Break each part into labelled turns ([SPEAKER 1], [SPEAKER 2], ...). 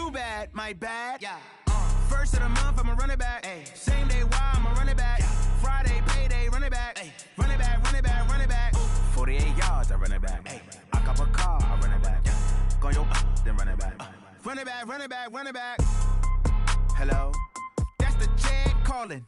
[SPEAKER 1] too bad, my bad. Yeah. First of the month, I'ma run it back. Ay. Same day, why I'ma run it back. Yeah. Friday, payday, run it back. Ay. Run it back, run it back, run it back. Ooh. 48 yards, I run it back. Ay. I cop a car, I run it back. Yeah. Go yo, then run it back. Run it back, run it back, run it back. Hello? That's the jag calling.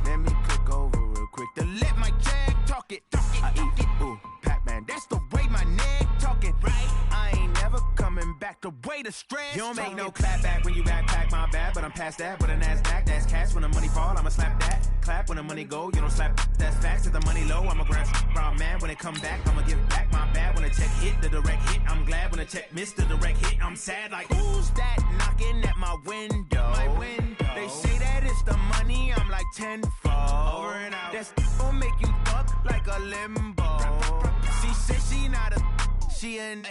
[SPEAKER 1] Let me click over real quick to let my jag talk it. I eat it, ooh, Pac-Man. That's the way my neck talking. Right? I ain't never coming back the way the stress. You don't make no clap back when you backpack, my bad, but I'm past that. With a NASDAQ, that's cash. When the money fall, I'ma slap that. Clap when the money go, you don't slap. That's facts. If the money low, I'ma grab brown man. When it come back, I'ma give back my bad. When the check hit, the direct hit. I'm glad when the check missed the direct hit. I'm sad like, who's that knocking at my window? My window. They say that it's the money, I'm like tenfold. Over and out. That's gon' make you fuck like a limbo. She said she not a, she an.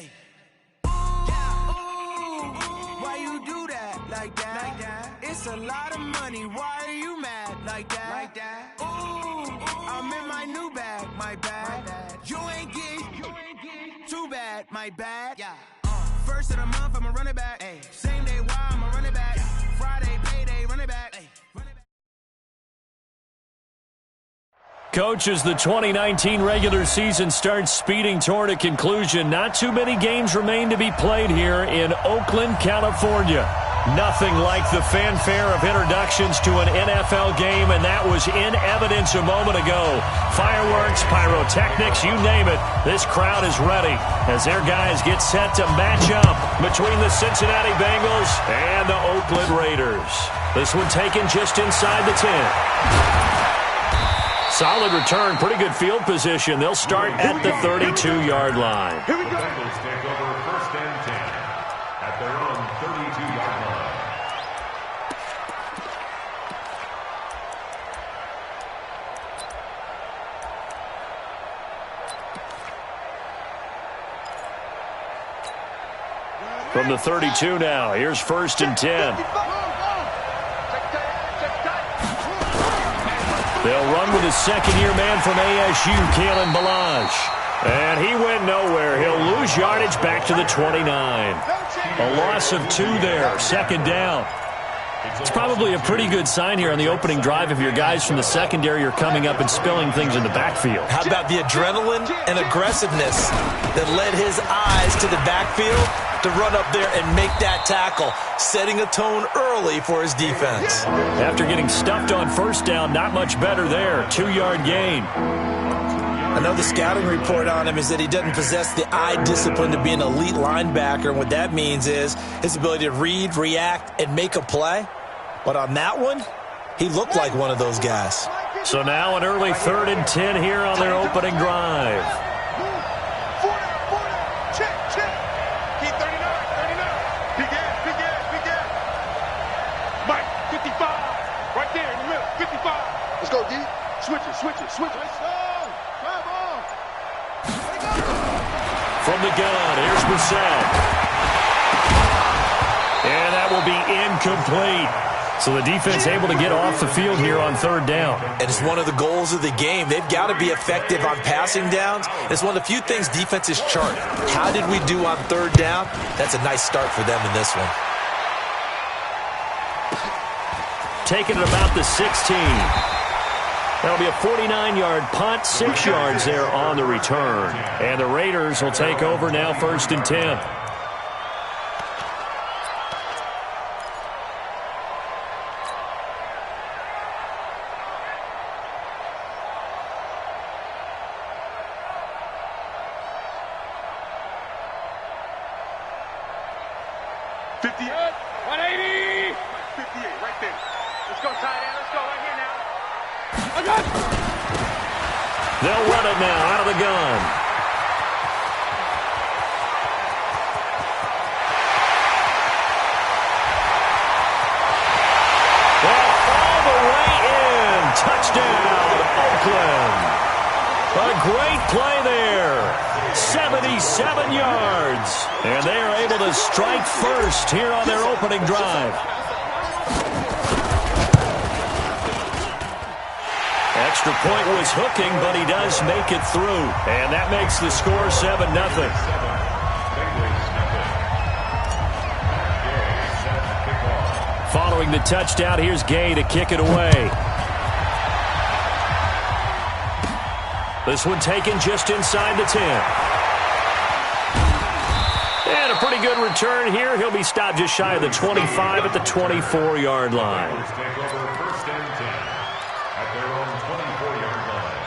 [SPEAKER 1] Why you do that like that? Like that? It's a lot of money. Why are you mad like that? Like that? Ooh, I'm in my new bag, my bad. You ain't getting too bad, my bad. Yeah. First of the month, I'ma run it back. Ay. Same day, why I'ma run it back. Yeah. Friday, payday, run it back. Ay.
[SPEAKER 2] Coach, as the 2019 regular season starts speeding toward a conclusion, not too many games remain to be played here in Oakland, California. Nothing like the fanfare of introductions to an NFL game, and that was in evidence a moment ago. Fireworks, pyrotechnics, you name it. This crowd is ready as their guys get set to match up between the Cincinnati Bengals and the Oakland Raiders. This one taken just inside the 10. Solid return, pretty good field position. They'll start at the 32-yard line.
[SPEAKER 3] Here we go. The Bengals take over first and 10 at their own 32-yard line.
[SPEAKER 2] From the 32 now, here's first and 10. They'll run with his second-year man from ASU, Kalen Ballage. And he went nowhere. He'll lose yardage back to the 29. A loss of 2 there, second down. It's probably a pretty good sign here on the opening drive if your guys from the secondary are coming up and spilling things in the backfield.
[SPEAKER 4] How about the adrenaline and aggressiveness that led his eyes to the backfield to run up there and make that tackle, setting a tone early for his defense.
[SPEAKER 2] After getting stuffed on first down, not much better there. 2-yard gain.
[SPEAKER 4] I know the scouting report on him is that he doesn't possess the eye discipline to be an elite linebacker, and what that means is his ability to read, react, and make a play. But on that one, he looked like one of those guys.
[SPEAKER 2] So now an early 3rd and 10 here on their opening drive.
[SPEAKER 5] Let's go, D. Switch it. Drive on.
[SPEAKER 2] From the gun, here's Brissett. And that will be incomplete. So the defense able to get off the field here on 3rd down.
[SPEAKER 4] And it's one of the goals of the game. They've got to be effective on passing downs. It's one of the few things defenses chart. How did we do on 3rd down? That's a nice start for them in this one.
[SPEAKER 2] Taking it about the 16. That'll be a 49-yard punt, 6 yards there on the return. And the Raiders will take over now, 1st and 10. They'll run it now out of the gun. And all the way in. Touchdown, Oakland. A great play there. 77 yards. And they are able to strike first here on their opening drive. Extra point was hooking, but he does make it through. And that makes the score 7-0. Following the touchdown, here's Gay to kick it away. This one taken just inside the 10. And a pretty good return here. He'll be stopped just shy of the 25 at the 24-yard line.
[SPEAKER 3] Take over first and 10 at their own 24-yard line.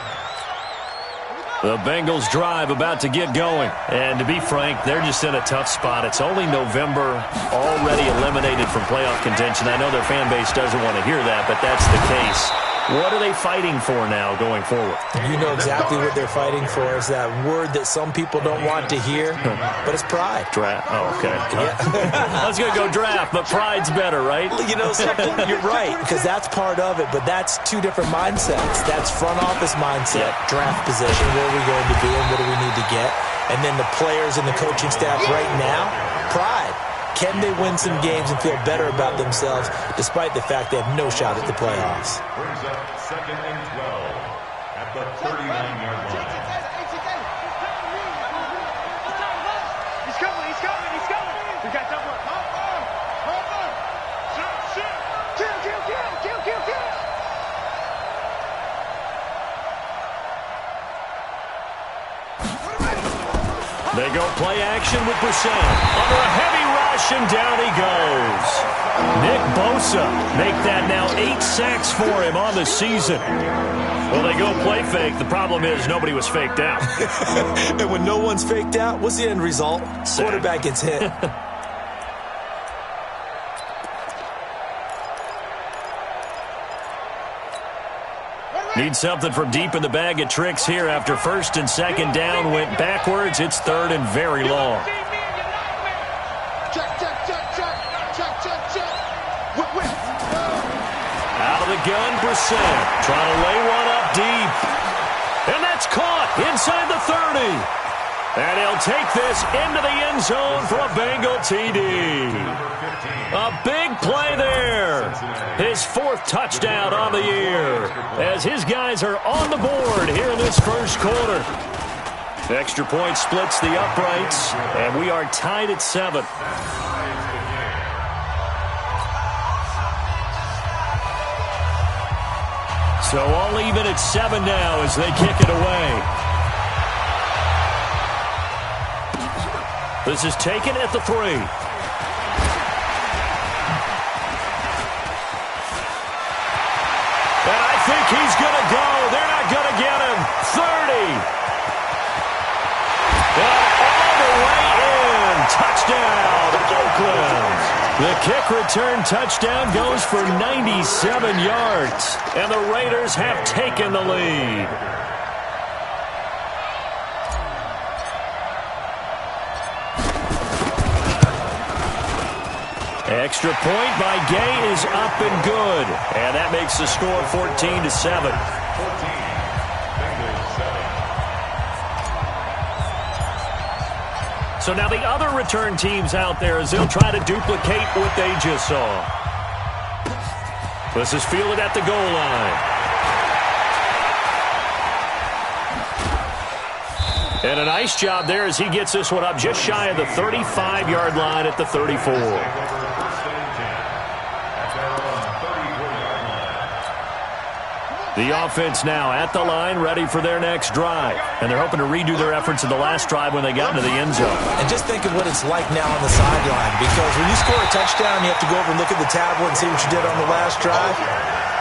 [SPEAKER 2] The Bengals drive about to get going. And to be frank, they're just in a tough spot. It's only November, already eliminated from playoff contention. I know their fan base doesn't want to hear that, but that's the case. What are they fighting for now going forward?
[SPEAKER 4] You know exactly what they're fighting for. Is that word that some people don't want to hear, but it's pride.
[SPEAKER 2] Draft. Oh, okay. Yeah. I was going to go draft, but pride's better, right?
[SPEAKER 4] You know, you're right, because that's part of it, but that's two different mindsets. That's front office mindset, draft position, where are we going to be and what do we need to get? And then the players and the coaching staff right now, pride. Can they win some games and feel better about themselves despite the fact they have no shot at the playoffs?
[SPEAKER 3] Brings up 2nd and 12 at the 39-yard line.
[SPEAKER 5] He's coming. We got double. Kill.
[SPEAKER 2] They go play action with Brissett. Under a heavy rush, and down he goes. Nick Bosa make that now 8 sacks for him on the season. Well, they go play fake. The problem is nobody was faked out.
[SPEAKER 4] And when no one's faked out, what's the end result? Quarterback gets hit.
[SPEAKER 2] Need something from deep in the bag of tricks here after first and second down went backwards. It's third and very long.
[SPEAKER 5] Check.
[SPEAKER 2] Out of the gun, Brissett. Trying to lay one up deep. And that's caught inside the 30. And he'll take this into the end zone for a Bengal TD. A big play there. His 4th touchdown on the year as his guys are on the board here in this first quarter. Extra point splits the uprights, and we are tied at 7. So all even at 7 now as they kick it away. This is taken at the 3. And I think he's going to go. They're not going to get him. 30. And all the way in. Touchdown, Oakland. The kick return touchdown goes for 97 yards. And the Raiders have taken the lead. Extra point by Gay is up and good. And that makes the score 14-7. So now the other return teams out there as they'll try to duplicate what they just saw. This is fielded at the goal line. And a nice job there as he gets this one up just shy of the 35-yard line at the 34. The offense now at the line, ready for their next drive. And they're hoping to redo their efforts in the last drive when they got into the end zone.
[SPEAKER 4] And just think of what it's like now on the sideline, because when you score a touchdown, you have to go over and look at the tablet and see what you did on the last drive.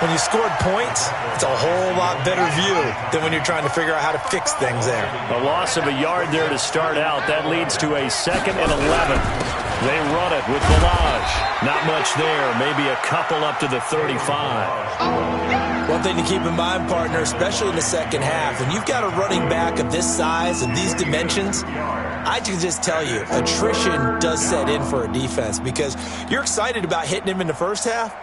[SPEAKER 4] When you scored points, it's a whole lot better view than when you're trying to figure out how to fix things there.
[SPEAKER 2] A loss of a yard there to start out. That leads to a 2nd and 11. They run it with Balaj. Not much there. Maybe a couple up to the 35.
[SPEAKER 4] One thing to keep in mind, partner, especially in the second half, when you've got a running back of this size and these dimensions, I can just tell you, attrition does set in for a defense because you're excited about hitting him in the first half.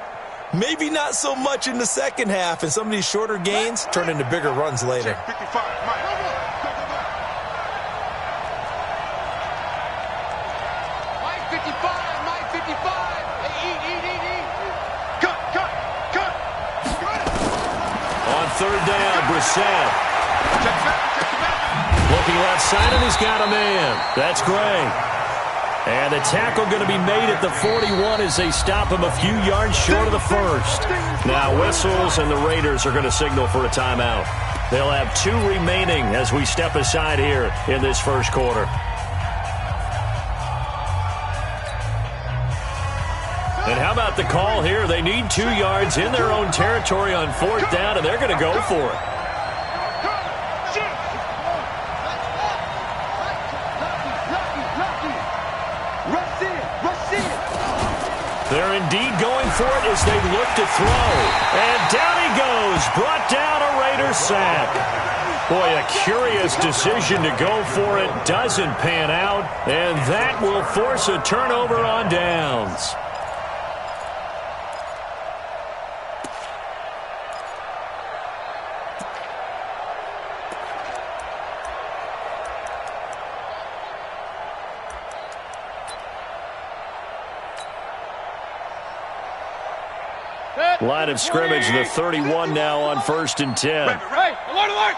[SPEAKER 4] Maybe not so much in the second half, and some of these shorter gains turn into bigger runs later.
[SPEAKER 5] Check 55, Mike. Mike 55. Hey, eat. Cut.
[SPEAKER 2] On third down, Brissett.
[SPEAKER 5] Check back.
[SPEAKER 2] Looking left side, and he's got a man. That's Gray. And the tackle going to be made at the 41 as they stop him a few yards short of the first. Now whistles, and the Raiders are going to signal for a timeout. They'll have 2 remaining as we step aside here in this first quarter. And how about the call here? They need 2 yards in their own territory on 4th down, and they're going to go for it. They're indeed going for it as they look to throw. And down he goes. Brought down, a Raider sack. Boy, a curious decision to go for it. Doesn't pan out. And that will force a turnover on downs. Line of scrimmage, the 31 now on 1st and 10.
[SPEAKER 5] Right. Alert.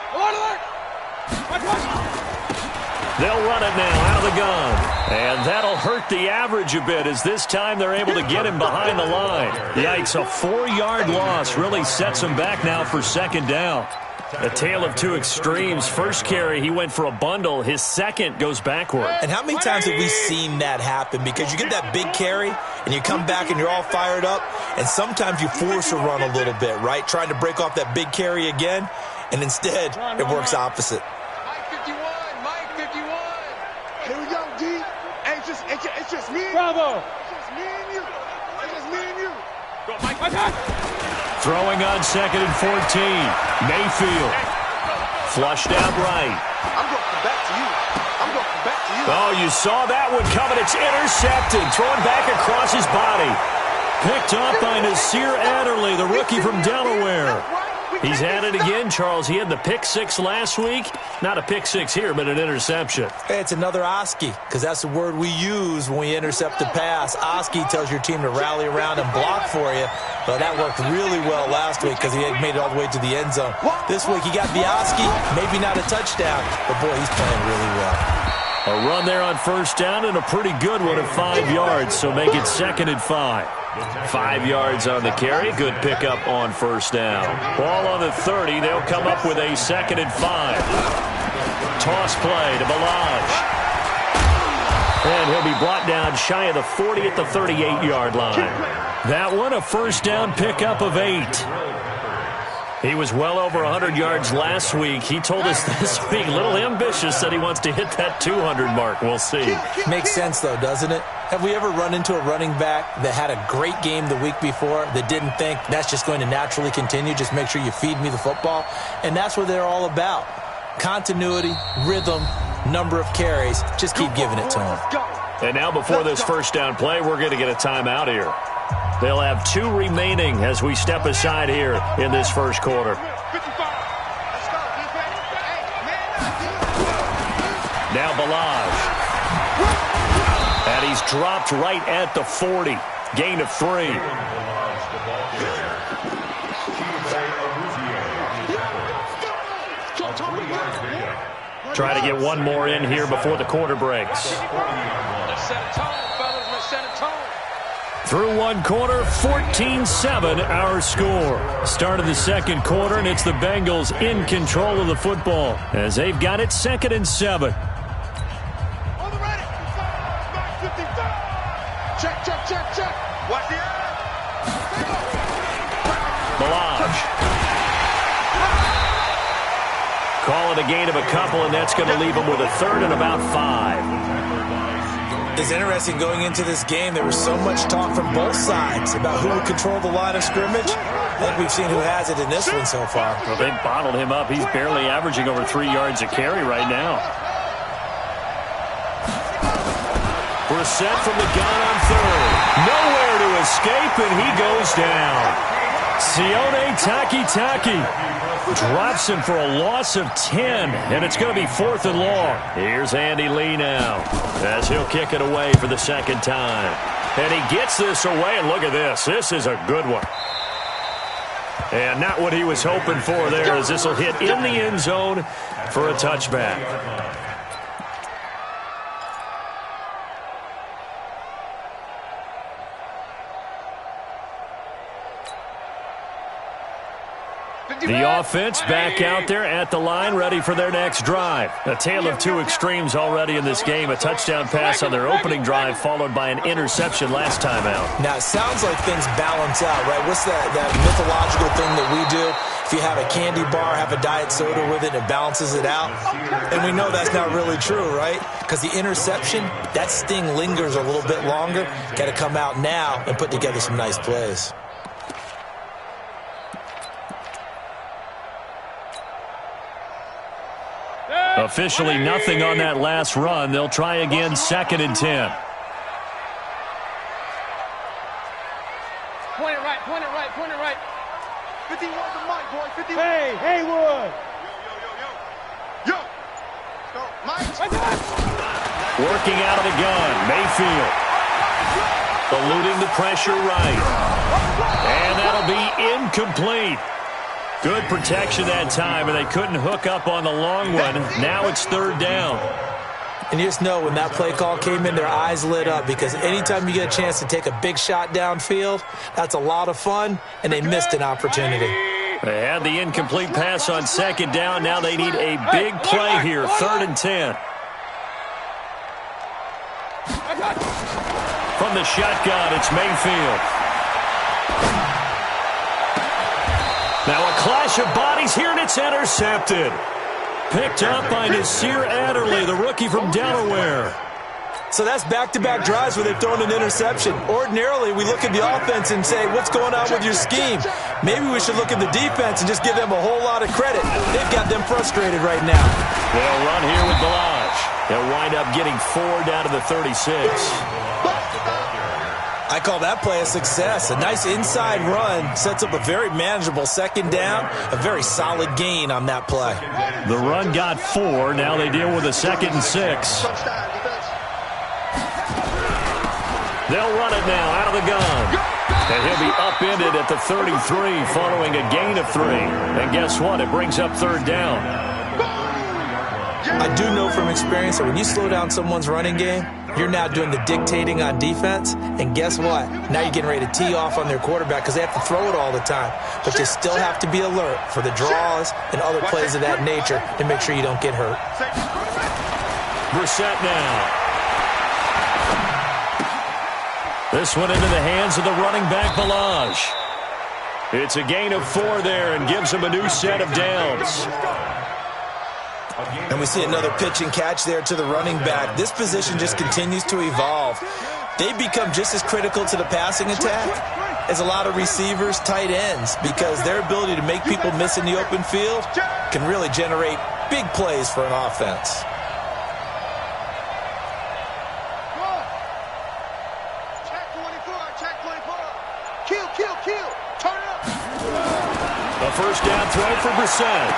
[SPEAKER 2] They'll run it now out of the gun. And that'll hurt the average a bit as this time they're able to get him behind the line. Yikes, a 4-yard loss really sets him back now for 2nd down. A tale of 2 extremes. First carry, he went for a bundle. His second goes backward.
[SPEAKER 4] And how many times have we seen that happen? Because you get that big carry, and you come back and you're all fired up, and sometimes you force a run a little bit, right? Trying to break off that big carry again, and instead it works opposite.
[SPEAKER 5] Mike 51. Here we go, D. It's just me.
[SPEAKER 6] Bravo.
[SPEAKER 5] It's just me and you. Go, Mike.
[SPEAKER 2] Throwing on 2nd and 14. Mayfield. Flushed out right.
[SPEAKER 5] I'm going to come back to you.
[SPEAKER 2] Oh, you saw that one coming. It's intercepted. Thrown back across his body. Picked off by Nasir Adderley, the rookie from Delaware. He's had it again, Charles. He had the pick 6 last week. Not a pick 6 here, but an interception.
[SPEAKER 4] Hey, it's another Oski, because that's the word we use when we intercept a pass. Oski tells your team to rally around and block for you. But that worked really well last week because he had made it all the way to the end zone. This week he got the Oski, maybe not a touchdown, but boy, he's playing really well.
[SPEAKER 2] A run there on 1st down and a pretty good one at 5 yards, so make it 2nd and 5. 5 yards on the carry. Good pickup on 1st down. Ball on the 30. They'll come up with a 2nd and 5. Toss play to Balaj. And he'll be brought down shy of the 40 at the 38-yard line. That one, a 1st down pickup of 8. He was well over 100 yards last week. He told us this week, a little ambitious, that he wants to hit that 200 mark. We'll see.
[SPEAKER 4] Makes sense, though, doesn't it? Have we ever run into a running back that had a great game the week before that didn't think that's just going to naturally continue? Just make sure you feed me the football. And that's what they're all about. Continuity, rhythm, number of carries. Just keep giving it to them.
[SPEAKER 2] And now before this 1st down play, we're going to get a timeout here. They'll have 2 remaining as we step aside here in this first quarter. Now Balaj. And he's dropped right at the 40. Gain of 3. Try to get one more in here before the quarter breaks. Through one quarter, 14-7 our score. Start of the second quarter, and it's the Bengals in control of the football as they've got it 2nd and 7.
[SPEAKER 5] Check. Watch the
[SPEAKER 2] Balaj. Call it a gain of a couple, and that's going to leave them with a 3rd and about 5.
[SPEAKER 4] It's interesting going into this game. There was so much talk from both sides about who would control the line of scrimmage. I think we've seen who has it in this one so far.
[SPEAKER 2] Well, they've bottled him up. He's barely averaging over 3 yards a carry right now. Brissett from the gun on 3rd. Nowhere to escape, and he goes down. Sione Takitaki drops him for a loss of 10, and it's going to be 4th and long. Here's Andy Lee now as he'll kick it away for the 2nd time. And he gets this away, and look at this. This is a good one. And not what he was hoping for there, as this will hit in the end zone for a touchback. The offense back out there at the line, ready for their next drive. A tale of two extremes already in this game. A touchdown pass on their opening drive, followed by an interception last time out.
[SPEAKER 4] Now, it sounds like things balance out, right? What's that mythological thing that we do? If you have a candy bar, have a diet soda with it, it balances it out. And we know that's not really true, right? Because the interception, that sting lingers a little bit longer. Got to come out now and put together some nice plays.
[SPEAKER 2] Officially nothing on that last run. They'll try again, 2nd and 10.
[SPEAKER 5] Point it right, point it right, point it right. 51 the mic, boy, 51. Hey, Haywood. Yo. Go, Mike.
[SPEAKER 2] Working out of the gun, Mayfield. Eluding the pressure right. And that'll be incomplete. Good protection that time, and they couldn't hook up on the long one. Now it's 3rd down.
[SPEAKER 4] And you just know when that play call came in, their eyes lit up, because anytime you get a chance to take a big shot downfield, that's a lot of fun, and they missed an opportunity.
[SPEAKER 2] They had the incomplete pass on 2nd down. Now they need a big play here, 3rd and 10. From the shotgun, it's Mayfield. Now a clash of bodies here, and it's intercepted. Picked up by Nasir Adderley, the rookie from Delaware.
[SPEAKER 4] So that's back-to-back drives where they've thrown an interception. Ordinarily, we look at the offense and say, what's going on with your scheme? Maybe we should look at the defense and just give them a whole lot of credit. They've got them frustrated right now.
[SPEAKER 2] They'll run here with Balaj. They'll wind up getting 4 down to the 36.
[SPEAKER 4] I call that play a success. A nice inside run sets up a very manageable 2nd down, a very solid gain on that play.
[SPEAKER 2] The run got 4. Now they deal with a 2nd and 6. They'll run it now out of the gun. And he'll be upended at the 33 following a gain of 3. And guess what? It brings up 3rd down.
[SPEAKER 4] I do know from experience that when you slow down someone's running game, you're now doing the dictating on defense, and guess what? Now you're getting ready to tee off on their quarterback because they have to throw it all the time. But you still have to be alert for the draws and other plays of that nature to make sure you don't get hurt.
[SPEAKER 2] Brissett now. This one into the hands of the running back, Balaj. It's a gain of 4 there and gives him a new set of downs.
[SPEAKER 4] And we see another pitch and catch there to the running back. This position just continues to evolve. They've become just as critical to the passing attack as a lot of receivers, tight ends, because their ability to make people miss in the open field can really generate big plays for an offense.
[SPEAKER 5] Kill. Turn it up.
[SPEAKER 2] A 1st down throw for Brissett.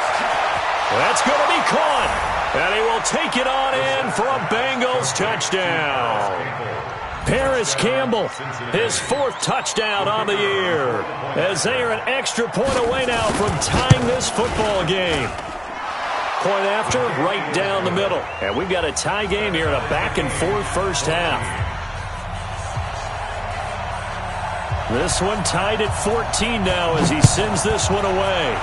[SPEAKER 2] That's going to be caught, and he will take it on in for a Bengals touchdown. Paris Campbell, his 4th touchdown on the year, as they are an extra point away now from tying this football game. Point after, right down the middle. And we've got a tie game here in a back-and-forth 1st half. This one tied at 14 now as he sends this one away.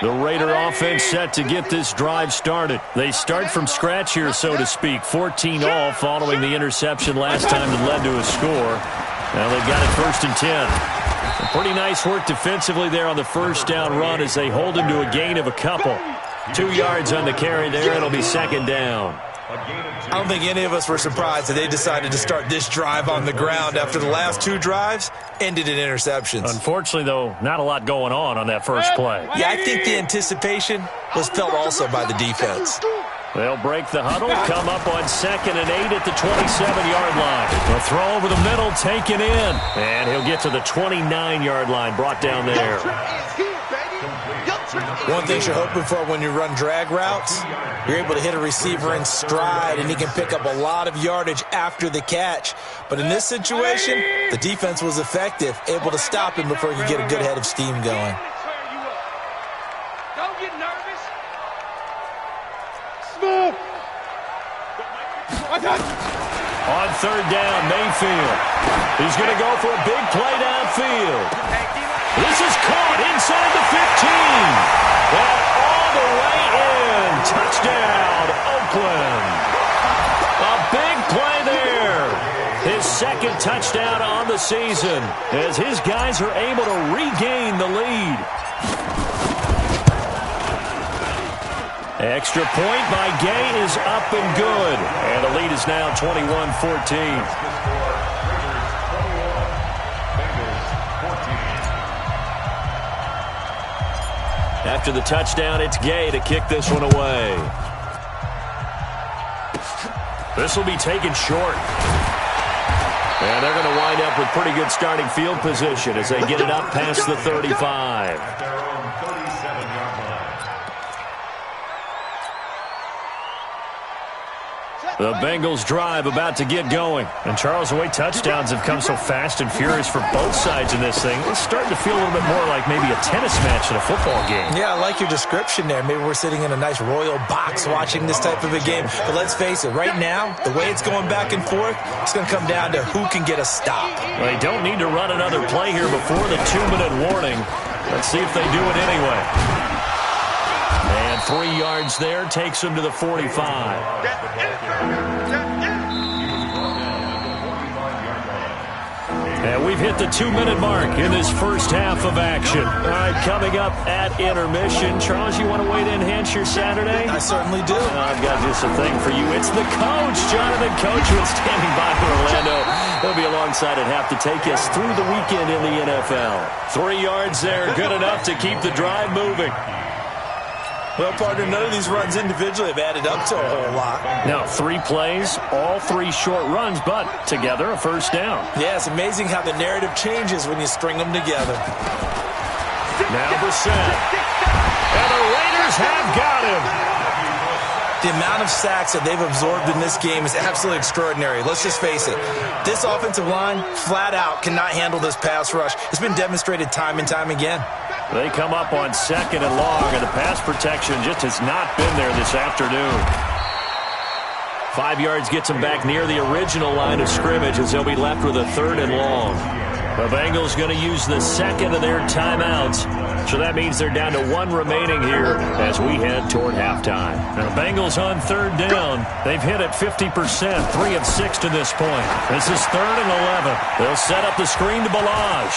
[SPEAKER 2] The Raider offense set to get this drive started. They start from scratch here, so to speak. 14 all following the interception last time that led to a score. Now they've got it 1st and 10. Pretty nice work defensively there on the 1st down run as they hold him to a gain of a couple. 2 yards on the carry there. It'll be 2nd down.
[SPEAKER 4] I don't think any of us were surprised that they decided to start this drive on the ground after the last 2 drives ended in interceptions.
[SPEAKER 2] Unfortunately, though, not a lot going on that first play.
[SPEAKER 4] Yeah, I think the anticipation was felt also by the defense.
[SPEAKER 2] They'll break the huddle, come up on 2nd and 8 at the 27-yard line. A throw over the middle, taken in. And he'll get to the 29-yard line, brought down there.
[SPEAKER 4] One thing you're hoping for when you run drag routes, you're able to hit a receiver in stride, and he can pick up a lot of yardage after the catch. But in this situation, the defense was effective, able to stop him before he could get a good head of steam going.
[SPEAKER 5] Don't get nervous. Smooth.
[SPEAKER 2] On third down, Mayfield. He's going to go for a big play downfield. This is caught inside the 15. And all the way in. Touchdown, Oakland. A big play there. His second touchdown on the season as his guys are able to regain the lead. Extra point by Gay is up and good. And the lead is now 21-14. After the touchdown, it's Gay to kick this one away. This will be taken short. And they're going to wind up with pretty good starting field position as they get it up past the 35.
[SPEAKER 3] At their own 37-yard line.
[SPEAKER 2] The Bengals drive about to get going. And Charles, the way touchdowns have come so fast and furious for both sides in this thing, it's starting to feel a little bit more like maybe a tennis match than a football game.
[SPEAKER 4] Yeah, I like your description there. Maybe we're sitting in a nice royal box watching this type of a game. But let's face it, right now, the way it's going back and forth, it's going to come down to who can get a stop.
[SPEAKER 2] Well, they don't need to run another play here before the 2-minute warning. Let's see if they do it anyway. And 3 yards there takes him to the 45. And we've hit the 2-minute mark in this first half of action. All right, coming up at intermission. Charles, you want to wait to enhance your Saturday?
[SPEAKER 4] I certainly do.
[SPEAKER 2] I've got just a thing for you. It's the coach, Jonathan Coachman, standing by for Orlando. He'll be alongside at half to take us through the weekend in the NFL. 3 yards there, good enough to keep the drive moving.
[SPEAKER 4] Well, partner, none of these runs individually have added up to a whole lot.
[SPEAKER 2] Now, 3 plays, all 3 short runs, but together a first down.
[SPEAKER 4] Yeah, it's amazing how the narrative changes when you string them together.
[SPEAKER 2] Now Brissett. And the Raiders have got him.
[SPEAKER 4] The amount of sacks that they've absorbed in this game is absolutely extraordinary. Let's just face it. This offensive line, flat out, cannot handle this pass rush. It's been demonstrated time and time again.
[SPEAKER 2] They come up on 2nd and long, and the pass protection just has not been there this afternoon. 5 yards gets them back near the original line of scrimmage as they'll be left with a 3rd and long. The Bengals going to use the second of their timeouts, so that means they're down to 1 remaining here as we head toward halftime. Now, the Bengals on 3rd down. They've hit it 50%, 3 of 6 to this point. This is 3rd and 11. They'll set up the screen to Balazs.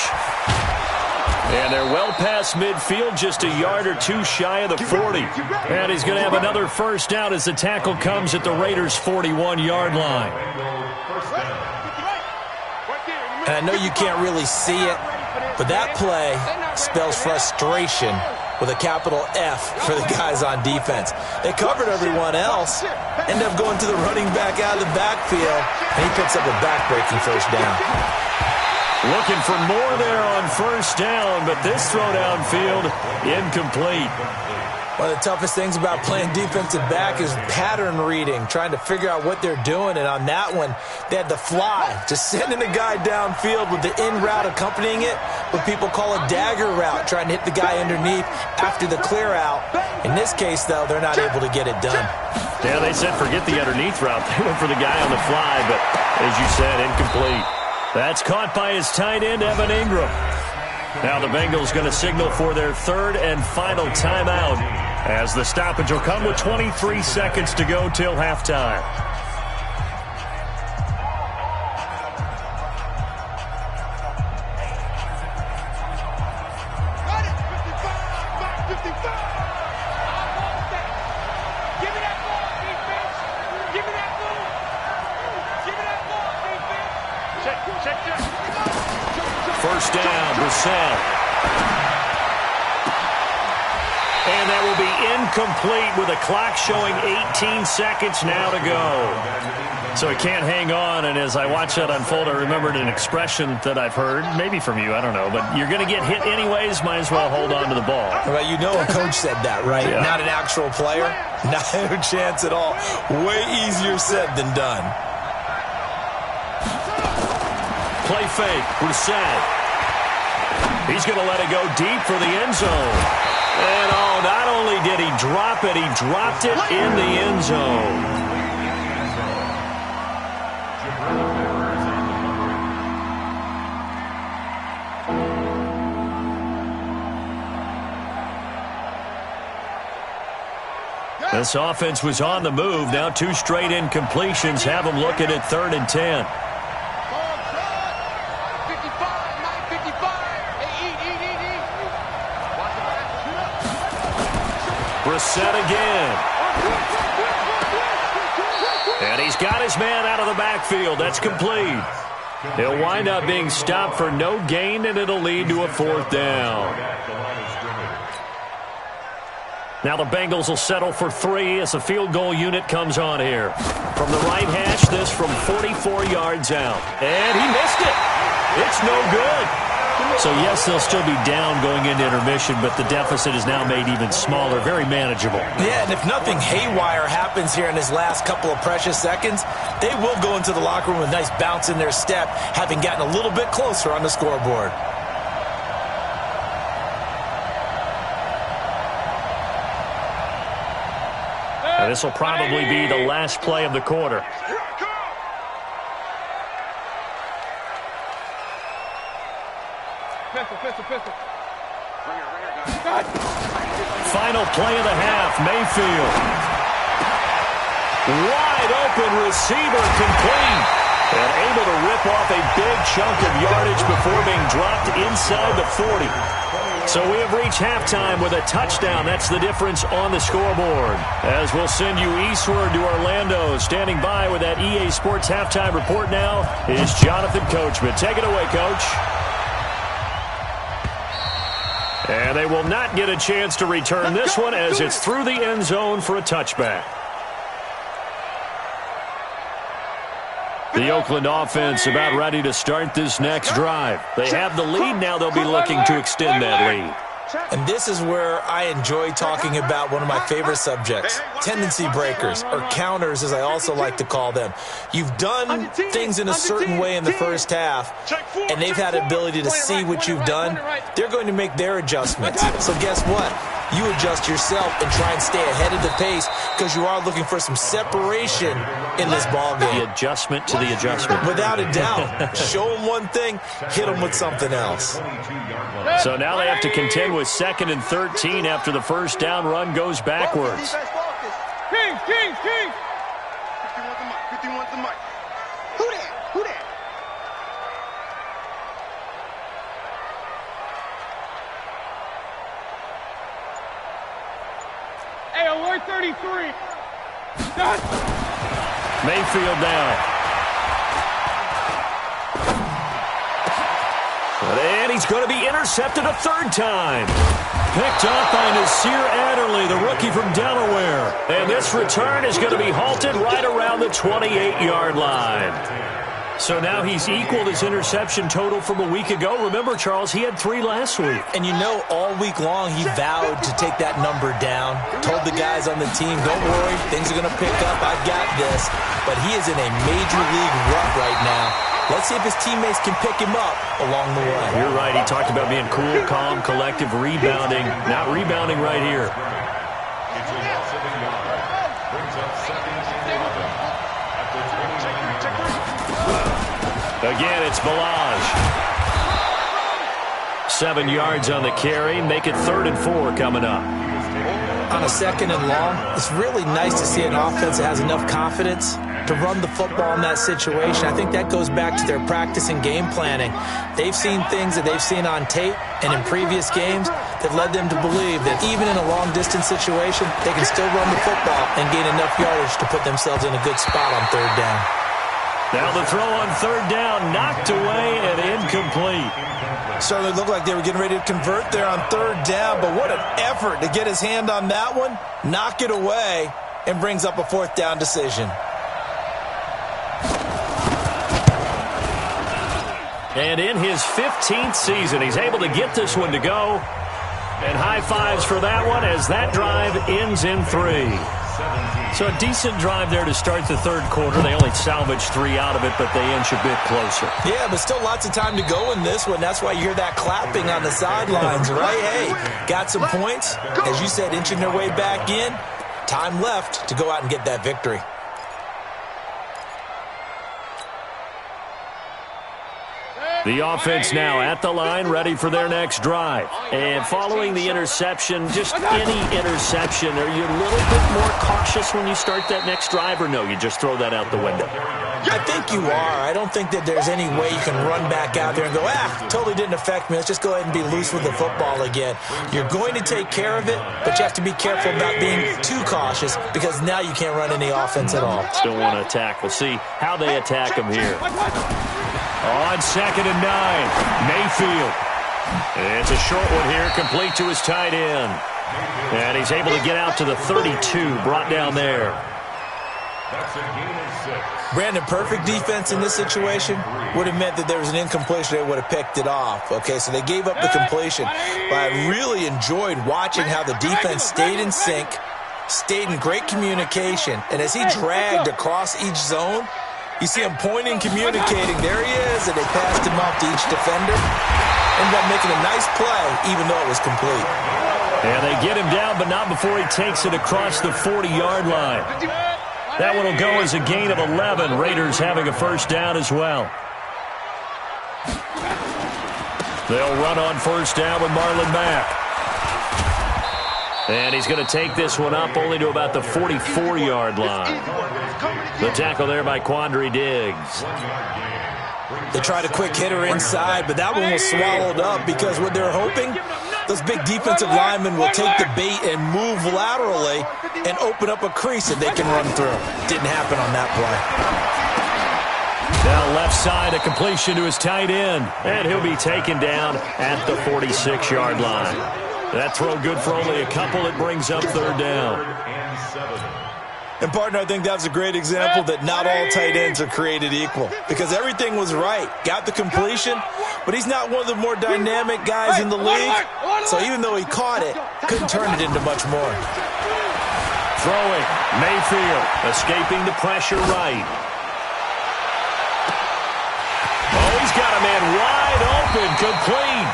[SPEAKER 2] And they're well past midfield, just a yard or 2 shy of the 40. And he's going to have another first down as the tackle comes at the Raiders' 41-yard line.
[SPEAKER 4] And I know you can't really see it, but that play spells frustration with a capital F for the guys on defense. They covered everyone else, end up going to the running back out of the backfield, and he picks up a back-breaking first down.
[SPEAKER 2] Looking for more there on first down, but this throw downfield, incomplete.
[SPEAKER 4] One of the toughest things about playing defensive back is pattern reading, trying to figure out what they're doing. And on that one, they had the fly, just sending a guy downfield with the in route accompanying it, what people call a dagger route, trying to hit the guy underneath after the clear out. In this case, though, they're not able to get it done.
[SPEAKER 2] Yeah, they said forget the underneath route. They went for the guy on the fly, but as you said, incomplete. That's caught by his tight end, Evan Ingram. Now the Bengals going to signal for their 3rd and final timeout as the stoppage will come with 23 seconds to go till halftime. First down, Brissett. And that will be incomplete with a clock showing 18 seconds now to go. So he can't hang on, and as I watch that unfold, I remembered an expression that I've heard, maybe from you, I don't know, but you're going to get hit anyways, might as well hold on to the ball.
[SPEAKER 4] Well, you know a coach said that, right?
[SPEAKER 2] Yeah.
[SPEAKER 4] Not an actual player. Not a chance at all. Way easier said than done.
[SPEAKER 2] Play fake, Brissett. He's going to let it go deep for the end zone. And not only did he drop it, he dropped it in the end zone. This offense was on the move. Now 2 straight incompletions have them looking at 3rd and 10. Brissett again. And he's got his man out of the backfield. That's complete. He'll wind up being stopped for no gain, and it'll lead to a 4th down. Now the Bengals will settle for 3 as the field goal unit comes on here. From the right hash, this from 44 yards out. And he missed it. It's no good. So, yes, they'll still be down going into intermission, but the deficit is now made even smaller, very manageable.
[SPEAKER 4] Yeah, and if nothing haywire happens here in his last couple of precious seconds, they will go into the locker room with a nice bounce in their step, having gotten a little bit closer on the scoreboard.
[SPEAKER 2] Now, this will probably be the last play of the quarter.
[SPEAKER 5] Pistol.
[SPEAKER 2] Final play of the half, Mayfield. Wide open receiver, complete. And able to rip off a big chunk of yardage before being dropped inside the 40. So we have reached halftime with a touchdown. That's the difference on the scoreboard. As we'll send you eastward to Orlando. Standing by with that EA Sports halftime report now is Jonathan Coachman. Take it away, Coach. And they will not get a chance to return this one as it's through the end zone for a touchback. The Oakland offense about ready to start this next drive. They have the lead. Now they'll be looking to extend that lead.
[SPEAKER 4] And this is where I enjoy talking about one of my favorite subjects, tendency breakers, or counters as I also like to call them. You've done things in a certain way in the first half, and they've had the ability to see what you've done. They're going to make their adjustments. So guess what? You adjust yourself and try and stay ahead of the pace because you are looking for some separation in this ballgame.
[SPEAKER 2] The adjustment to the adjustment.
[SPEAKER 4] Without a doubt. Show them one thing, hit them with something else.
[SPEAKER 2] So now they have to contend with 2nd and 13 after the first down run goes backwards.
[SPEAKER 5] King. 51's the mic. Who that? Hey, alert 33.
[SPEAKER 2] Mayfield down. And he's going to be intercepted a 3rd time. Picked off by Nasir Adderley, the rookie from Delaware. And this return is going to be halted right around the 28-yard line. So now he's equaled his interception total from a week ago. Remember, Charles, he had 3 last week.
[SPEAKER 4] And you know, all week long he vowed to take that number down. Told the guys on the team, don't worry, things are going to pick up. I've got this. But he is in a major league rut right now. Let's see if his teammates can pick him up along the way.
[SPEAKER 2] You're right. He talked about being cool, calm, collective, rebounding. Not rebounding right here. Again, it's Balaj. 7 yards on the carry. Make it 3rd and 4 coming up.
[SPEAKER 4] On a 2nd and long, it's really nice to see an offense that has enough confidence to run the football in that situation. I think that goes back to their practice and game planning. They've seen things that they've seen on tape and in previous games that led them to believe that even in a long-distance situation, they can still run the football and gain enough yardage to put themselves in a good spot on 3rd down.
[SPEAKER 2] Now the throw on 3rd down, knocked away and incomplete.
[SPEAKER 4] Certainly looked like they were getting ready to convert there on 3rd down, but what an effort to get his hand on that one, knock it away, and brings up a 4th down decision.
[SPEAKER 2] And in his 15th season, he's able to get this one to go. And high fives for that one as that drive ends in 3. So a decent drive there to start the third quarter. They only salvaged 3 out of it, but they inch a bit closer.
[SPEAKER 4] Yeah, but still lots of time to go in this one. That's why you hear that clapping on the sidelines, right? Hey, got some points. As you said, inching their way back in. Time left to go out and get that victory.
[SPEAKER 2] The offense now at the line, ready for their next drive. And following the interception, just any interception, are you a little bit more cautious when you start that next drive, or no, you just throw that out the window?
[SPEAKER 4] I think you are. I don't think that there's any way you can run back out there and go, totally didn't affect me. Let's just go ahead and be loose with the football again. You're going to take care of it, but you have to be careful about being too cautious because now you can't run any offense at all.
[SPEAKER 2] Still want to attack. We'll see how they attack them here. On 2nd and 9, Mayfield. It's a short one here, complete to his tight end. And he's able to get out to the 32, brought down there.
[SPEAKER 3] That's a gain of 6.
[SPEAKER 4] Brandon, perfect defense in this situation would have meant that there was an incompletion. They would have picked it off. Okay, so they gave up the completion. But I really enjoyed watching how the defense stayed in sync, stayed in great communication. And as he dragged across each zone, you see him pointing, communicating. There he is, and they passed him off to each defender. Ended up making a nice play, even though it was complete.
[SPEAKER 2] And they get him down, but not before he takes it across the 40-yard line. That one will go as a gain of 11. Raiders having a first down as well. They'll run on first down with Marlon Mack. And he's going to take this one up only to about the 44-yard line. The tackle there by Quandre Diggs.
[SPEAKER 4] They tried a quick hitter inside, but that one was swallowed up because what they're hoping, those big defensive linemen will take the bait and move laterally and open up a crease that they can run through. Didn't happen on that play.
[SPEAKER 2] Now left side, a completion to his tight end, and he'll be taken down at the 46-yard line. That throw good for only a couple. It brings up third down.
[SPEAKER 4] And, partner, I think that's a great example that not all tight ends are created equal because everything was right. Got the completion, but he's not one of the more dynamic guys in the league. So even though he caught it, couldn't turn it into much more.
[SPEAKER 2] Throwing, Mayfield escaping the pressure right. Oh, he's got a man wide open, complete.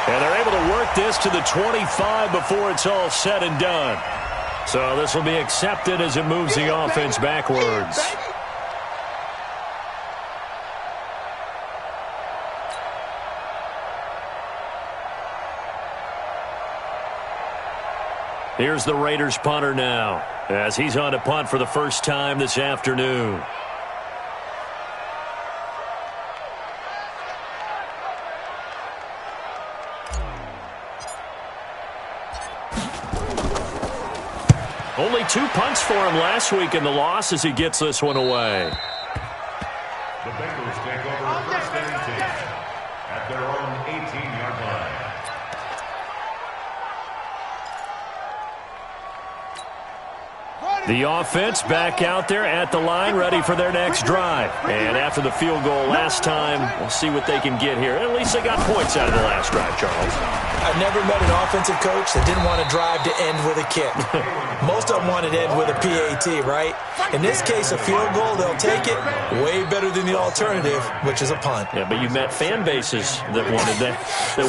[SPEAKER 2] And they're able to work this to the 25 before it's all said and done. So this will be accepted as it moves the offense backwards. Here's the Raiders punter now, as he's on to punt for the first time this afternoon. Only 2 punts for him last week in the loss as he gets this one away.
[SPEAKER 3] The Bengals take over first and 10 at their own 18-yard line.
[SPEAKER 2] The offense back out there at the line, ready for their next drive. And after the field goal last time, we'll see what they can get here. At least they got points out of the last drive, Charles.
[SPEAKER 4] I've never met an offensive coach that didn't want to drive to end with a kick. Most of them wanted to end with a PAT, right? In this case, a field goal, they'll take it. Way better than the alternative, which is a punt.
[SPEAKER 2] Yeah, but you met fan bases that wanted that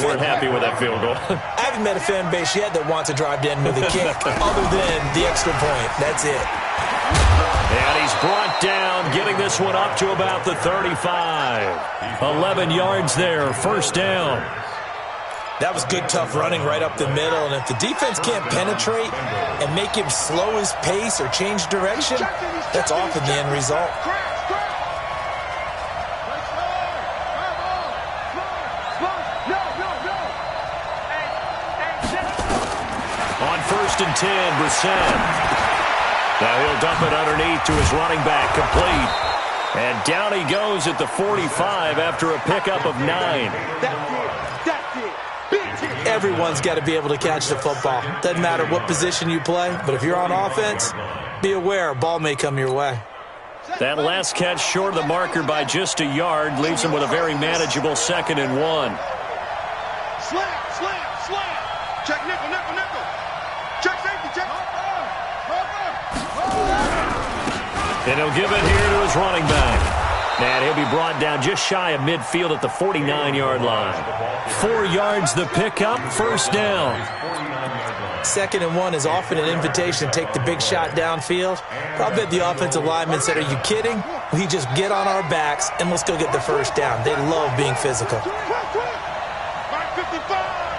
[SPEAKER 2] weren't happy with that field goal.
[SPEAKER 4] I haven't met a fan base yet that wants to drive to end with a kick other than the extra point. That's it.
[SPEAKER 2] And he's brought down, getting this one up to about the 35. 11 yards there, first down.
[SPEAKER 4] That was good, tough running right up the middle. And if the defense can't penetrate and make him slow his pace or change direction, that's often the end result.
[SPEAKER 2] On first and 10, Brissett. Now he'll dump it underneath to his running back, complete. And down he goes at the 45 after a pickup of 9.
[SPEAKER 4] Everyone's got to be able to catch the football. Doesn't matter what position you play, but if you're on offense, be aware a ball may come your way.
[SPEAKER 2] That last catch short of the marker by just a yard leaves him with a very manageable 2nd and 1.
[SPEAKER 5] Slam. Check nickel. Check safety, check.
[SPEAKER 2] And he'll give it here to his running back. And he'll be brought down just shy of midfield at the 49-yard line. 4 yards the pickup, first down.
[SPEAKER 4] 2nd and 1 is often an invitation to take the big shot downfield. But I bet the offensive lineman said, are you kidding? We just get on our backs and let's go get the first down. They love being physical.
[SPEAKER 5] Mark 55,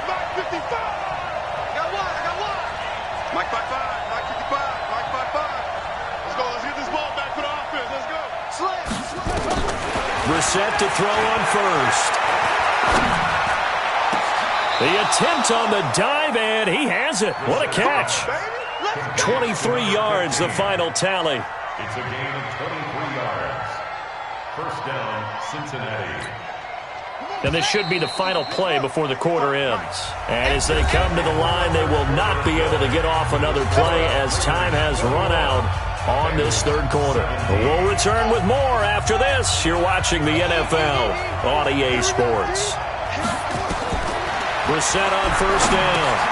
[SPEAKER 5] Mark 55. I got one. Mike 55, Mike 55, Mike 55. Let's go, let's get this ball back for the offense. Let's go. Slam.
[SPEAKER 2] Brissett to throw on first. The attempt on the dive, and he has it. What a catch. 23 yards, the final tally.
[SPEAKER 3] It's a gain of 23 yards. First down, Cincinnati.
[SPEAKER 2] And this should be the final play before the quarter ends. And as they come to the line, they will not be able to get off another play as time has run out on this third quarter. We'll return with more after this. You're watching the NFL on EA Sports. Brissett on first down.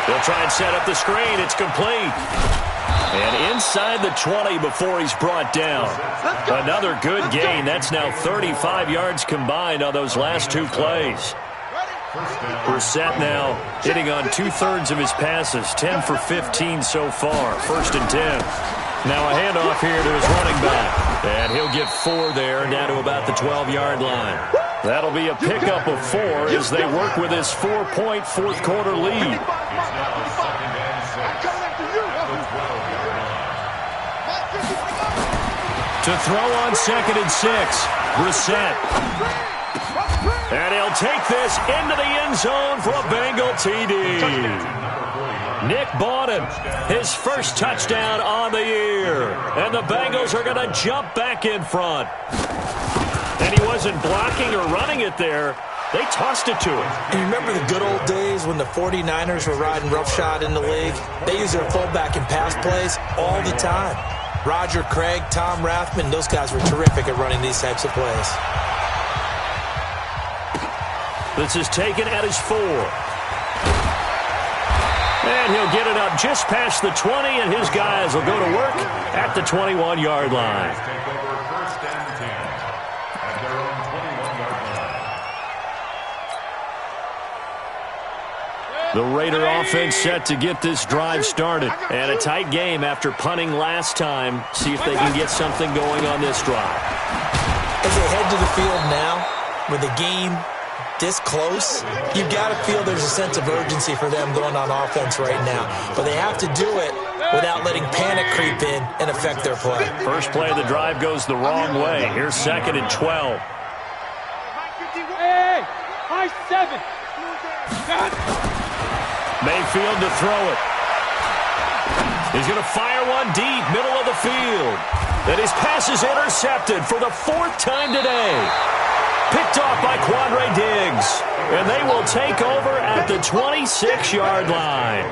[SPEAKER 2] They'll try and set up the screen. It's complete. And inside the 20 before he's brought down. Another good gain. That's now 35 yards combined on those last 2 plays. Brissett now hitting on 2/3 of his passes. 10 for 15 so far. 1st and 10. Now a handoff here to his running back. And he'll get 4 there, down to about the 12-yard line. That'll be a pickup of 4 as they work with his 4-point fourth quarter lead. To throw on 2nd and 6, Brissett. And he'll take this into the end zone for a Bengal TD. Nick Bawden, his first touchdown on the year. And the Bengals are going to jump back in front. And he wasn't blocking or running it there. They tossed it to him.
[SPEAKER 4] And you remember the good old days when the 49ers were riding roughshod in the league? They use their fullback in pass plays all the time. Roger Craig, Tom Rathman, those guys were terrific at running these types of plays.
[SPEAKER 2] This is taken at his 4. And he'll get it up just past the 20, and his guys will go to work at the 21-yard line.
[SPEAKER 3] Take over 1st and 10 at their own 21-yard line.
[SPEAKER 2] The Raider offense set to get this drive started. And a tight game after punting last time. See if they can get something going on this drive.
[SPEAKER 4] As they head to the field now, with the game this close, you've got to feel there's a sense of urgency for them going on offense right now. But they have to do it without letting panic creep in and affect their play.
[SPEAKER 2] First play of the drive goes the wrong way. Here's 2nd and 12.
[SPEAKER 5] Hey, high 7.
[SPEAKER 2] Mayfield to throw it. He's going to fire one deep, middle of the field. And his pass is intercepted for the 4th time today. Picked off by Quandre Diggs. And they will take over at the 26-yard line.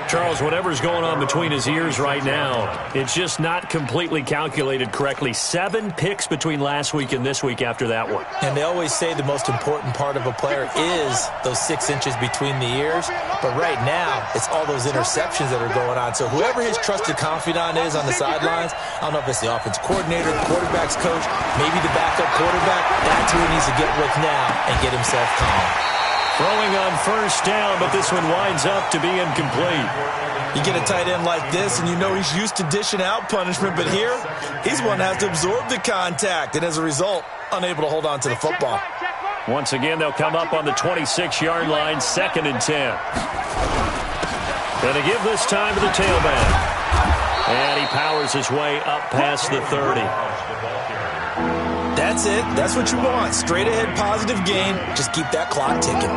[SPEAKER 2] Charles, whatever's going on between his ears right now, it's just not completely calculated correctly. 7 picks between last week and this week after that one.
[SPEAKER 4] And they always say the most important part of a player is those 6 inches between the ears. But right now, it's all those interceptions that are going on. So whoever his trusted confidant is on the sidelines, I don't know if it's the offense coordinator, the quarterback's coach, maybe the backup quarterback, that's who he needs to get with now and get himself calm.
[SPEAKER 2] Throwing on first down, but this one winds up to be incomplete.
[SPEAKER 4] You get a tight end like this, and you know he's used to dishing out punishment, but here, he's one that has to absorb the contact, and as a result, unable to hold on to the football.
[SPEAKER 2] Once again, they'll come up on the 26-yard line, 2nd and 10. Going to give this time to the tailback. And he powers his way up past the 30.
[SPEAKER 4] That's it. That's what you want. Straight ahead positive gain. Just keep that clock ticking.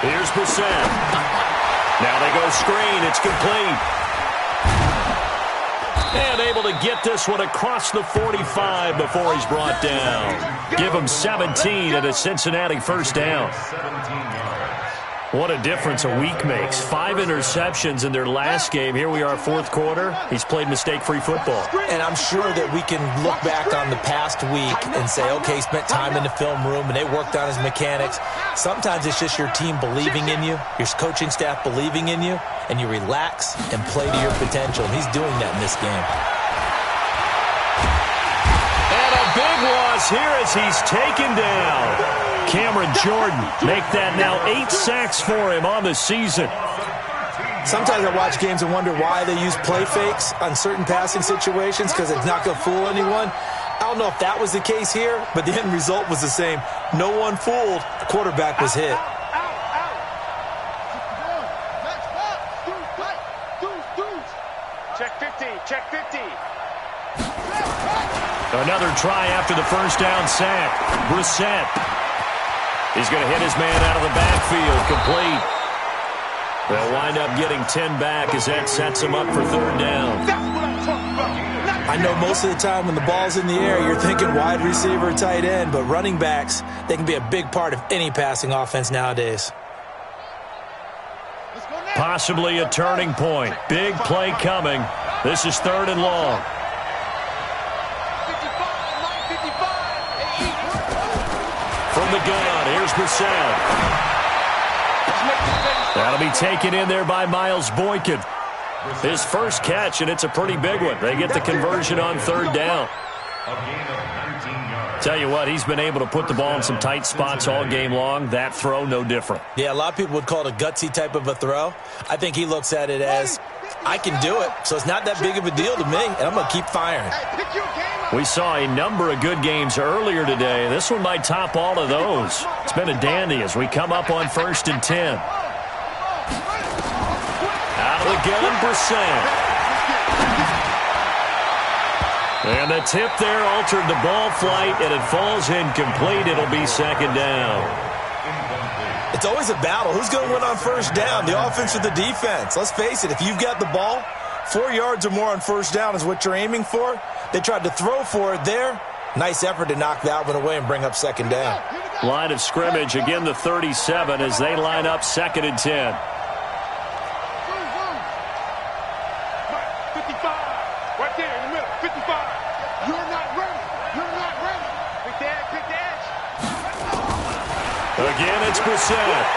[SPEAKER 2] Here's Brissett. Now they go screen. It's complete. And able to get this one across the 45 before he's brought down. Give him 17 at a Cincinnati first down. What a difference a week makes. 5 interceptions in their last game. Here we are, fourth quarter. He's played mistake-free football.
[SPEAKER 4] And I'm sure that we can look back on the past week and say, okay, he spent time in the film room and they worked on his mechanics. Sometimes it's just your team believing in you, your coaching staff believing in you, and you relax and play to your potential. And he's doing that in this game.
[SPEAKER 2] And a big loss here as he's taken down. Cameron Jordan make that now 8 sacks for him on the season.
[SPEAKER 4] Sometimes I watch games and wonder why they use play fakes on certain passing situations because it's not going to fool anyone. I don't know if that was the case here, but the end result was the same. No one fooled. The quarterback was hit.
[SPEAKER 5] Check 50, check 50.
[SPEAKER 2] Another try after the first down sack. Brissett. He's going to hit his man out of the backfield. Complete. They'll wind up getting 10 back as that sets him up for third down.
[SPEAKER 5] That's what I'm talking about.
[SPEAKER 4] I know most of the time when the ball's in the air, you're thinking wide receiver, tight end, but running backs, they can be a big part of any passing offense nowadays.
[SPEAKER 2] Possibly a turning point. Big play coming. This is third and long. From the gun, here's Brissett. That'll be taken in there by Miles Boykin. His first catch, and it's a pretty big one. They get the conversion on third down. Tell you what, he's been able to put the ball in some tight spots all game long. That throw, no different.
[SPEAKER 4] Yeah, a lot of people would call it a gutsy type of a throw. I think he looks at it as, I can do it, so it's not that big of a deal to me, and I'm going to keep firing.
[SPEAKER 2] We saw a number of good games earlier today. This one might top all of those. It's been a dandy as we come up on 1st and 10. Out of the gun, Brissett. And the tip there altered the ball flight, and it falls incomplete. It'll be second down.
[SPEAKER 4] It's always a battle. Who's going to win on first down, the offense or the defense? Let's face it, if you've got the ball, 4 yards or more on first down is what you're aiming for. They tried to throw for it there. Nice effort to knock that one away and bring up second down.
[SPEAKER 2] Line of scrimmage, again the 37 as they line up 2nd and 10.
[SPEAKER 5] 55, right there in the middle, 55. You're not ready. You're not ready. Big dash, big dash.
[SPEAKER 2] Again, it's Brissett.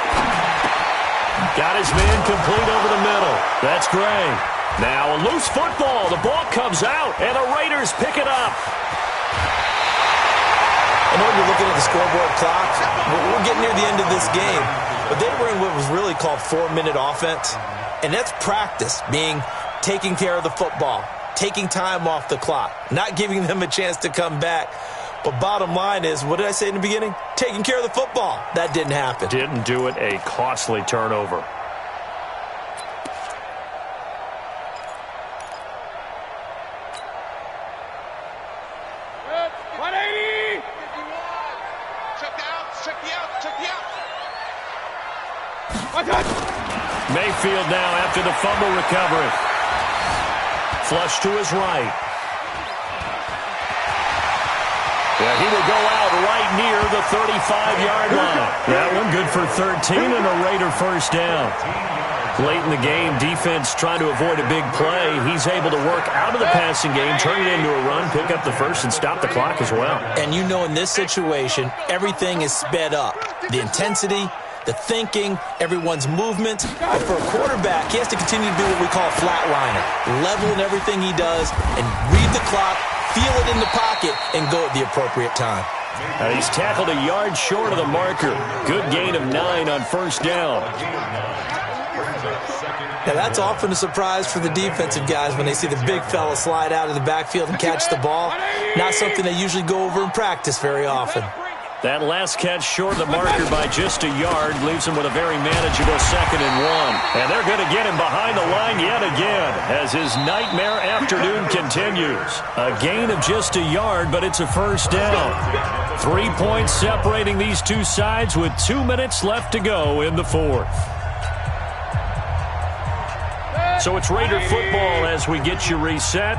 [SPEAKER 2] Got his man complete over the middle. That's Gray. Now a loose football. The ball comes out, and the Raiders pick it up.
[SPEAKER 4] I know you're looking at the scoreboard clock. We're getting near the end of this game. But they were in what was really called 4-minute offense. And that's practice, being taking care of the football, taking time off the clock, not giving them a chance to come back. But bottom line is, what did I say in the beginning? Taking care of the football. That didn't happen.
[SPEAKER 2] Didn't do it. A costly turnover. Mayfield now after the fumble recovery. Flush to his right. Yeah, he will go out right near the 35-yard line. That one good for 13 and a Raider first down. Late in the game, defense trying to avoid a big play. He's able to work out of the passing game, turn it into a run, pick up the first, and stop the clock as well.
[SPEAKER 4] And you know in this situation, everything is sped up. The intensity, the thinking, everyone's movement. But for a quarterback, he has to continue to do what we call a flatliner. Level in everything he does and read the clock, feel it in the pocket, and go at the appropriate time.
[SPEAKER 2] And he's tackled a yard short of the marker. Good gain of 9 on first down.
[SPEAKER 4] Now, that's often a surprise for the defensive guys when they see the big fella slide out of the backfield and catch the ball. Not something they usually go over in practice very often.
[SPEAKER 2] That last catch short of the marker by just a yard leaves him with a very manageable 2nd and 1. And they're going to get him behind the line yet again as his nightmare afternoon continues. A gain of just a yard, but it's a first down. 3 points separating these two sides with 2 minutes left to go in the fourth. So it's Raider football as we get you reset.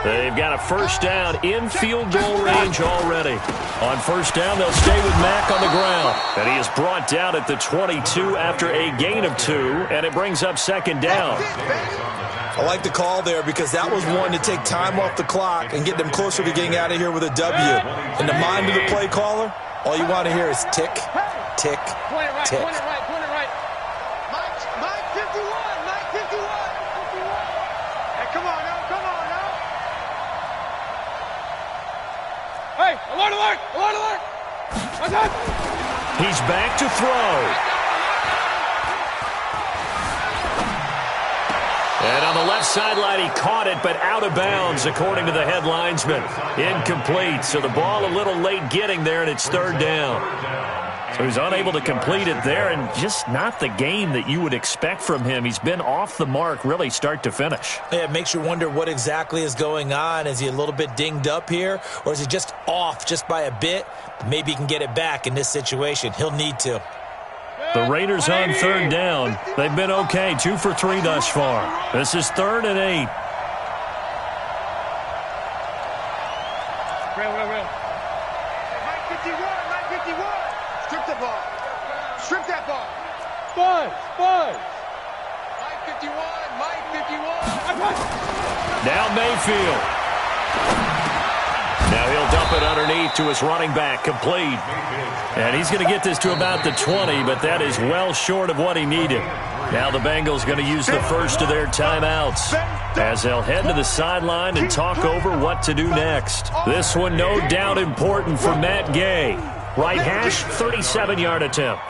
[SPEAKER 2] They've got a first down in field goal range already. On first down, they'll stay with Mack on the ground. And he is brought down at the 22 after a gain of 2, and it brings up second down.
[SPEAKER 4] I like the call there because that was one to take time off the clock and get them closer to getting out of here with a W. In the mind of the play caller, all you want to hear is tick, tick, tick.
[SPEAKER 5] Point it right. Mike 51, Mike 51. Hey, come on now. Hey, alert. What's up?
[SPEAKER 2] He's back to throw. And on the left sideline, he caught it, but out of bounds, according to the head linesman. Incomplete, so the ball a little late getting there, and it's third down. So he's unable to complete it there, and just not the game that you would expect from him. He's been off the mark, really, start to finish.
[SPEAKER 4] Yeah, it makes you wonder what exactly is going on. Is he a little bit dinged up here, or is he just off just by a bit? Maybe he can get it back in this situation. He'll need to.
[SPEAKER 2] The Raiders on third down. They've been okay, 2 for 3 thus far. This is 3rd and 8.
[SPEAKER 5] Real. Mike 51. Strip the ball. Strip that ball. Buzz. Mike 51.
[SPEAKER 2] Now Mayfield. Now he'll dump it underneath to his running back, complete. And he's going to get this to about the 20, but that is well short of what he needed. Now the Bengals going to use the first of their timeouts as they'll head to the sideline and talk over what to do next. This one no doubt important for Matt Gay. Right hash, 37-yard attempt.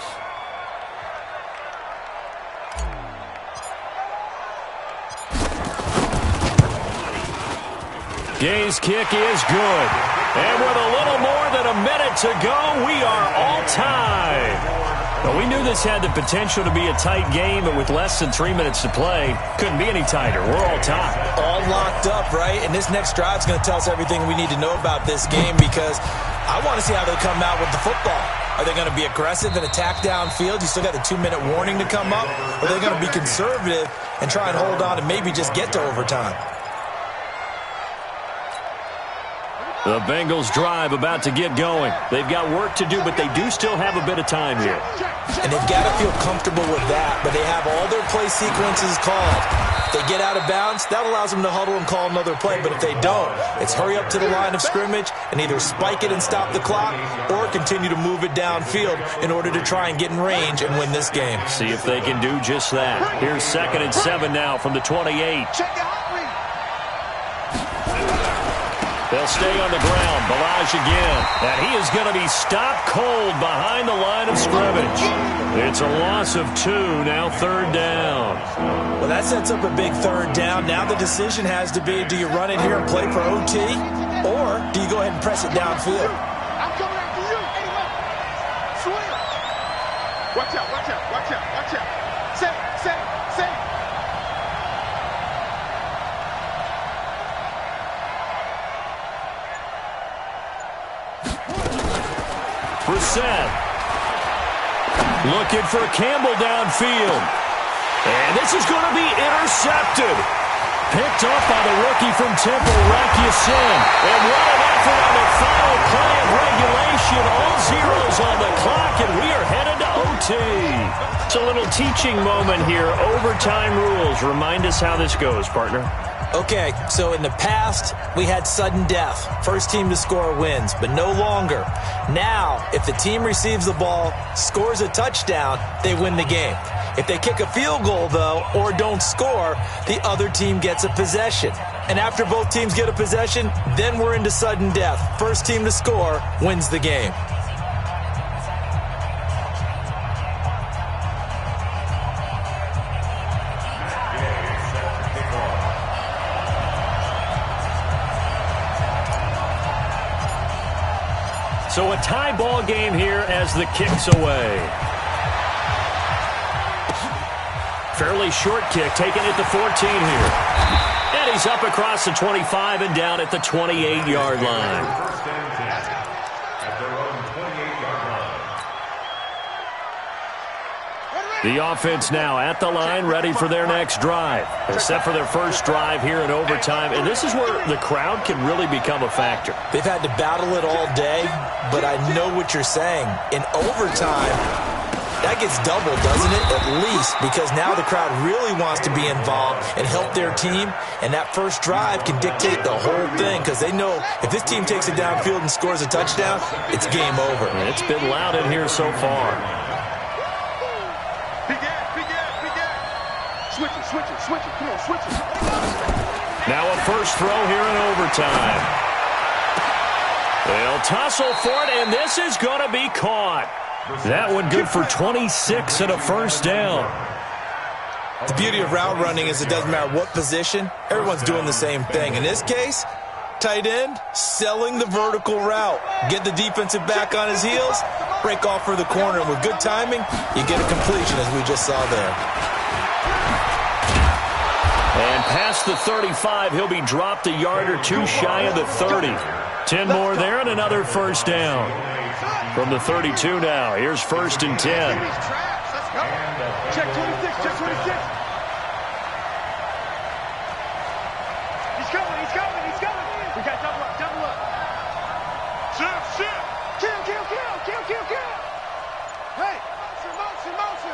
[SPEAKER 2] Gay's kick is good. And with a little more than a minute to go, we are all tied. Well, we knew this had the potential to be a tight game, but with less than 3 minutes to play, couldn't be any tighter. We're all tied.
[SPEAKER 4] All locked up, right? And this next drive is going to tell us everything we need to know about this game because I want to see how they come out with the football. Are they going to be aggressive and attack downfield? You still got the 2-minute warning to come up? Or are they going to be conservative and try and hold on and maybe just get to overtime?
[SPEAKER 2] The Bengals drive about to get going. They've got work to do, but they do still have a bit of time here.
[SPEAKER 4] And they've got to feel comfortable with that, but they have all their play sequences called. If they get out of bounds, that allows them to huddle and call another play, but if they don't, it's hurry up to the line of scrimmage and either spike it and stop the clock or continue to move it downfield in order to try and get in range and win this game.
[SPEAKER 2] See if they can do just that. Here's 2nd and 7 now from the 28. They'll stay on the ground. Balaj again. And he is going to be stopped cold behind the line of scrimmage. It's a loss of 2, now 3rd down.
[SPEAKER 4] Well, that sets up a big 3rd down. Now the decision has to be, do you run it here and play for OT, or do you go ahead and press it downfield?
[SPEAKER 5] I'm coming after you. Anyway, swing. Watch out. Set.
[SPEAKER 2] Brissett looking for Campbell downfield. And this is going to be intercepted. Picked up by the rookie from Temple, Rakiasin. And what an effort on the final play of regulation. All zeros on the clock, and we are headed to OT. It's a little teaching moment here. Overtime rules. Remind us how this goes, partner.
[SPEAKER 4] Okay, so in the past, we had sudden death. First team to score wins, but no longer. Now, if the team receives the ball, scores a touchdown, they win the game. If they kick a field goal, though, or don't score, the other team gets a possession. And after both teams get a possession, then we're into sudden death. First team to score wins the game.
[SPEAKER 2] So a tie ball game here as the kick's away. Fairly short kick, taken at the 14 here. And he's up across the 25 and down at the 28-yard line.
[SPEAKER 3] First and 10 at their own 28-yard line.
[SPEAKER 2] The offense now at the line, ready for their next drive. Except for their first drive here in overtime. And this is where the crowd can really become a factor.
[SPEAKER 4] They've had to battle it all day, but I know what you're saying. In overtime, that gets doubled, doesn't it? At least, because now the crowd really wants to be involved and help their team. And that first drive can dictate the whole thing because they know if this team takes it downfield and scores a touchdown, it's game over.
[SPEAKER 2] And it's been loud in here so far.
[SPEAKER 5] Switch it. Come on, switch it.
[SPEAKER 2] Now a first throw here in overtime. They'll tussle for it, and this is going to be caught. That one good for 26 and a first down.
[SPEAKER 4] The beauty of route running is it doesn't matter what position. Everyone's doing the same thing. In this case, tight end, selling the vertical route. Get the defensive back on his heels, break off for the corner. And with good timing, you get a completion, as we just saw there.
[SPEAKER 2] And past the 35, he'll be dropped a yard or two shy of the 30. 10 more there and another first down. From the 32 now, here's 1st and 10.
[SPEAKER 5] Check 26, check 26. He's coming. We got double up. Shift. Kill. Hey, motion.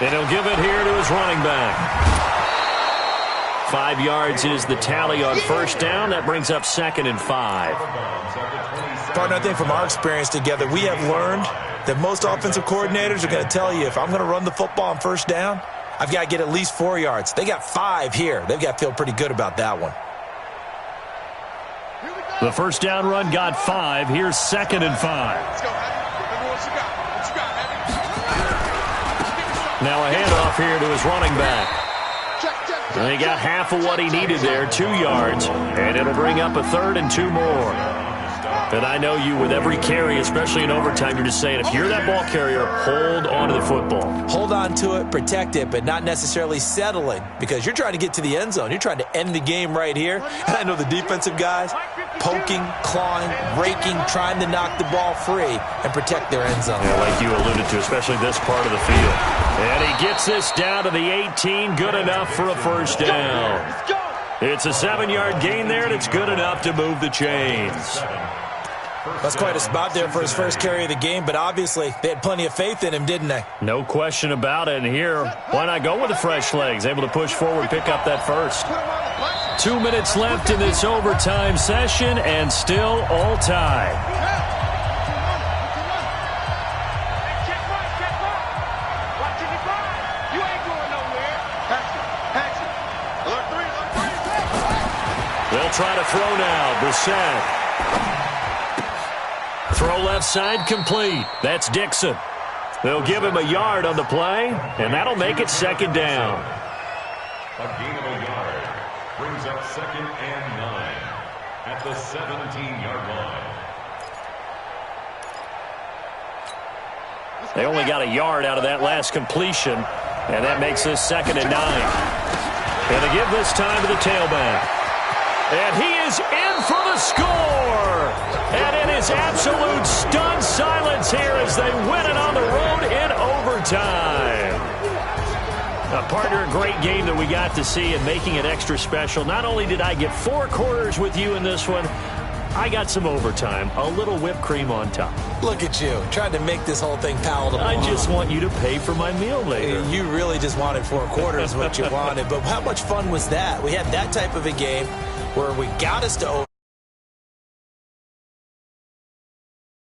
[SPEAKER 2] And he'll give it here to his running back. 5 yards is the tally on first down. That brings up 2nd and 5.
[SPEAKER 4] Partner, I think from our experience together, we have learned that most offensive coordinators are going to tell you if I'm going to run the football on first down, I've got to get at least 4 yards. They got 5 here. They've got to feel pretty good about that one.
[SPEAKER 2] The first down run got 5. Here's 2nd and 5.
[SPEAKER 5] Let's go, Eddie. Remember what you got, Eddie.
[SPEAKER 2] Now a handoff here to his running back. And he got half of what he needed there, 2 yards. And it'll bring up a 3rd and 2 more. And I know you, with every carry, especially in overtime, you're just saying, if you're that ball carrier, hold on to the football.
[SPEAKER 4] Hold on to it, protect it, but not necessarily settling, because you're trying to get to the end zone. You're trying to end the game right here. And I know the defensive guys poking, clawing, raking, trying to knock the ball free and protect their end zone.
[SPEAKER 2] Yeah, like you alluded to, especially this part of the field. And he gets this down to the 18, good enough for a first down. It's a 7-yard gain there, and it's good enough to move the chains.
[SPEAKER 4] That's quite a spot there for his first carry of the game, but obviously they had plenty of faith in him, didn't they?
[SPEAKER 2] No question about it. And here, why not go with the fresh legs? Able to push forward, pick up that first. 2 minutes left in this overtime session, and still all tied. They'll try to throw now. Brissett. Throw left side complete. That's Dixon. They'll give him a yard on the play, and that'll make it 2nd down.
[SPEAKER 3] A gain of a yard brings up 2nd and 9 at the 17-yard line.
[SPEAKER 2] They only got a yard out of that last completion, and that makes this 2nd and 9. And they give this time to the tailback. And he is in for the score. And it is absolute stunned silence here as they win it on the road in overtime. Partner, a great game that we got to see and making it extra special. Not only did I get 4 quarters with you in this one, I got some overtime, a little whipped cream on top.
[SPEAKER 4] Look at you, trying to make this whole thing palatable.
[SPEAKER 2] I just want you to pay for my meal later.
[SPEAKER 4] You really just wanted 4 quarters what you wanted, but how much fun was that? We had that type of a game where we got us to overtime.